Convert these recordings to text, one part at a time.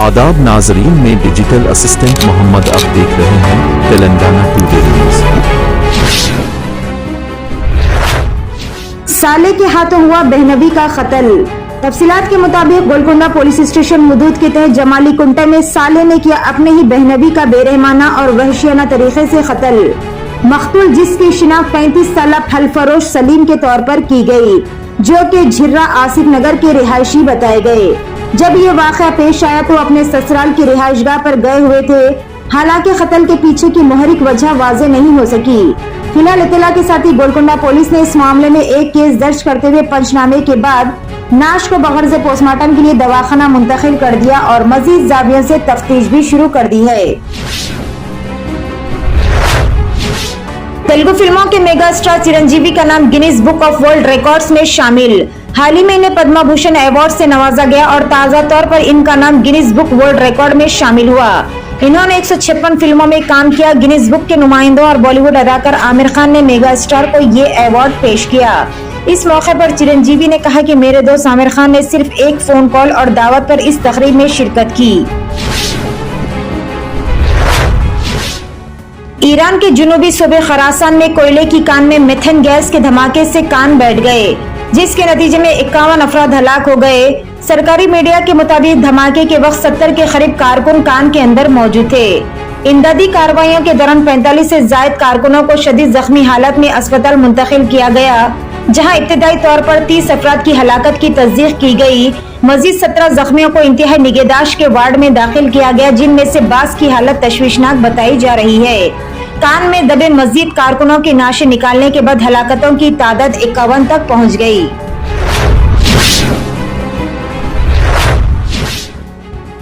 آداب ناظرین، میں ڈیجیٹل اسسٹنٹ محمد، آپ دیکھ رہے ہیں تلنگانہ ٹوڈے نیوز۔ سالے کے ہاتھوں ہوا بہنوی کا قتل۔ تفصیلات کے مطابق گولکنڈہ پولیس اسٹیشن مدود کے تحت جمالی کنٹے میں سالے نے کیا اپنے ہی بہنوی کا بے رحمانہ اور وحشیانہ طریقے سے قتل۔ مقتول، جس کی شناخت 35 سالہ پھل فروش سلیم کے طور پر کی گئی، جو کہ جھرہ آصف نگر کے رہائشی بتائے گئے۔ جب یہ واقعہ پیش آیا تو اپنے سسرال کی رہائش گاہ پر گئے ہوئے تھے، حالانکہ قتل کے پیچھے کی محرک وجہ واضح نہیں ہو سکی۔ فی الحال اطلاع کے ساتھ ہی گولکنڈہ پولیس نے اس معاملے میں ایک کیس درج کرتے ہوئے پنچنامے کے بعد نعش کو بغرض پوسٹ مارٹم کے لیے دواخانہ منتقل کر دیا اور مزید زاویوں سے تفتیش بھی شروع کر دی ہے۔ تیلگو فلموں کے میگا اسٹار چرنجیوی کا نام Guinness book of world records میں شامل۔ حال ہی میں انہیں پدما بھوشن ایوارڈ سے نوازا گیا اور تازہ طور پر ان کا نام گینیز بک ورلڈ ریکارڈ میں شامل ہوا۔ انہوں نے 156 فلموں میں کام کیا۔ گینیز بک کے نمائندوں اور بالی ووڈ اداکار عامر خان نے میگا اسٹار کو یہ ایوارڈ پیش کیا۔ اس موقع پر چرنجیوی نے کہا کہ میرے دوست عامر خان نے صرف ایک فون کال اور دعوت پر اس تقریب میں شرکت کی۔ ایران کے جنوبی صوبے خراسان میں کوئلے کی کان میں میتھین گیس کے دھماکے سے کان بیٹھ گئے، جس کے نتیجے میں 51 افراد ہلاک ہو گئے۔ سرکاری میڈیا کے مطابق دھماکے کے وقت 70 کے قریب کارکن کان کے اندر موجود تھے۔ امدادی کارروائیوں کے دوران 45 سے زائد کارکنوں کو شدید زخمی حالت میں اسپتال منتقل کیا گیا، جہاں ابتدائی طور پر 30 افراد کی ہلاکت کی تصدیق کی گئی۔ مزید 17 زخمیوں کو انتہائی نگہداشت کے وارڈ میں داخل کیا گیا، جن میں سے بعض کی حالت تشویشناک بتائی جا رہی ہے۔ کان میں دبے مزید کارکنوں کی نعشیں نکالنے کے بعد ہلاکتوں کی تعداد 51 تک پہنچ گئی۔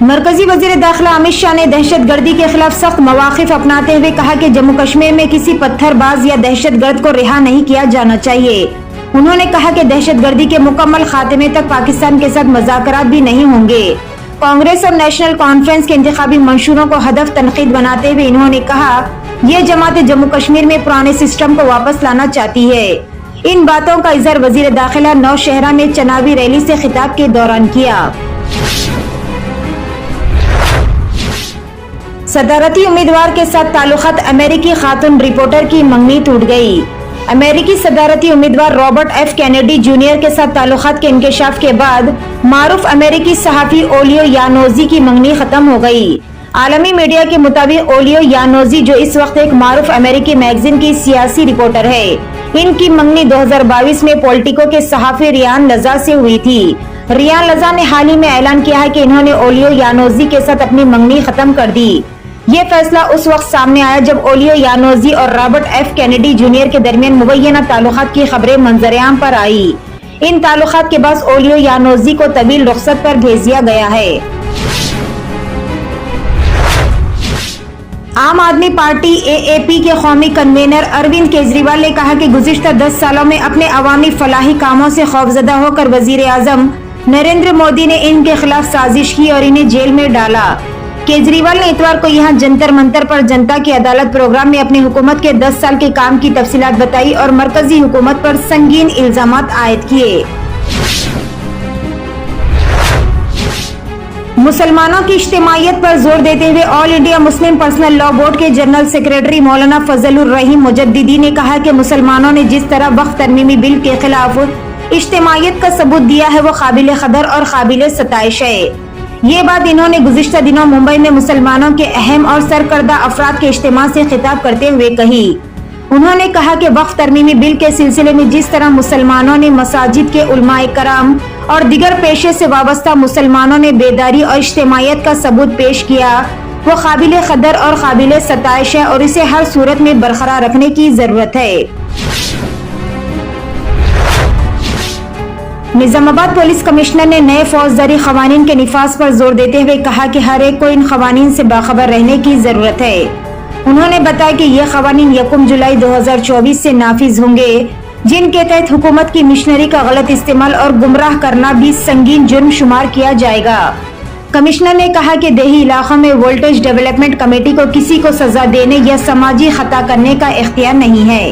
مرکزی وزیر داخلہ امت شاہ نے دہشت گردی کے خلاف سخت مواقف اپناتے ہوئے کہا کہ جموں کشمیر میں کسی پتھر باز یا دہشت گرد کو رہا نہیں کیا جانا چاہیے۔ انہوں نے کہا کہ دہشت گردی کے مکمل خاتمے تک پاکستان کے ساتھ مذاکرات بھی نہیں ہوں گے۔ کانگریس اور نیشنل کانفرنس کے انتخابی منشوروں کو ہدف تنقید بناتے ہوئے انہوں نے کہا یہ جماعت جموں کشمیر میں پرانے سسٹم کو واپس لانا چاہتی ہے۔ ان باتوں کا اظہار وزیر داخلہ نوشہرہ میں چناوی ریلی سے خطاب کے دوران کیا۔ صدارتی امیدوار کے ساتھ تعلقات، امریکی خاتون رپورٹر کی منگنی ٹوٹ گئی۔ امریکی صدارتی امیدوار رابرٹ ایف کینیڈی جونیئر کے ساتھ تعلقات کے انکشاف کے بعد معروف امریکی صحافی اولیو یانوزی کی منگنی ختم ہو گئی۔ عالمی میڈیا کے مطابق اولیو یانوزی، جو اس وقت ایک معروف امریکی میگزین کی سیاسی رپورٹر ہے، ان کی منگنی 2022 میں پولیٹیکو کے صحافی ریان لزا سے ہوئی تھی۔ ریان لزا نے حال ہی میں اعلان کیا ہے کہ انہوں نے اولیو یانوزی کے ساتھ اپنی منگنی ختم کر دی۔ یہ فیصلہ اس وقت سامنے آیا جب اولیو یانوزی اور رابرٹ ایف کینیڈی جونیئر کے درمیان مبینہ تعلقات کی خبریں منظر عام پر آئی۔ ان تعلقات کے بعد اولیو یانوزی کو طویل رخصت پر بھیج دیا گیا ہے۔ عام آدمی پارٹی AAP کے قومی کنوینر اروند کیجریوال نے کہا کہ گزشتہ 10 سالوں میں اپنے عوامی فلاحی کاموں سے خوفزدہ ہو کر وزیر اعظم نریندر مودی نے ان کے خلاف سازش کی اور انہیں جیل میں ڈالا۔ کیجریوال نے اتوار کو یہاں جنتر منتر پر جنتا کی عدالت پروگرام میں اپنی حکومت کے 10 سال کے کام کی تفصیلات بتائی اور مرکزی حکومت پر سنگین الزامات عائد کیے۔ مسلمانوں کی اجتماعیت پر زور دیتے ہوئے all India Muslim personal law board کے جنرل سیکریٹری مولانا فضل الرحیم مجددی نے کہا کہ مسلمانوں نے جس طرح وقف ترمیمی بل کے خلاف اجتماعیت کا ثبوت دیا ہے وہ قابل قدر اور قابل ستائش ہے۔ یہ بات انہوں نے گزشتہ دنوں ممبئی میں مسلمانوں کے اہم اور سرکردہ افراد کے اجتماع سے خطاب کرتے ہوئے کہی۔ انہوں نے کہا کہ وقف ترمیمی بل کے سلسلے میں جس طرح مسلمانوں نے مساجد کے علماء کرام اور دیگر پیشے سے وابستہ مسلمانوں نے بیداری اور اجتماعیت کا ثبوت پیش کیا وہ قابل قدر اور قابل ستائش ہے اور اسے ہر صورت میں برقرار رکھنے کی ضرورت ہے۔ نظام آباد پولیس کمشنر نے نئے فوجداری قوانین کے نفاذ پر زور دیتے ہوئے کہا کہ ہر ایک کو ان قوانین سے باخبر رہنے کی ضرورت ہے۔ انہوں نے بتایا کہ یہ قوانین 1 جولائی 2024 سے نافذ ہوں گے، جن کے تحت حکومت کی مشنری کا غلط استعمال اور گمراہ کرنا بھی سنگین جرم شمار کیا جائے گا۔ کمشنر نے کہا کہ دیہی علاقوں میں وولٹیج ڈیولپمنٹ کمیٹی کو کسی کو سزا دینے یا سماجی خطا کرنے کا اختیار نہیں ہے۔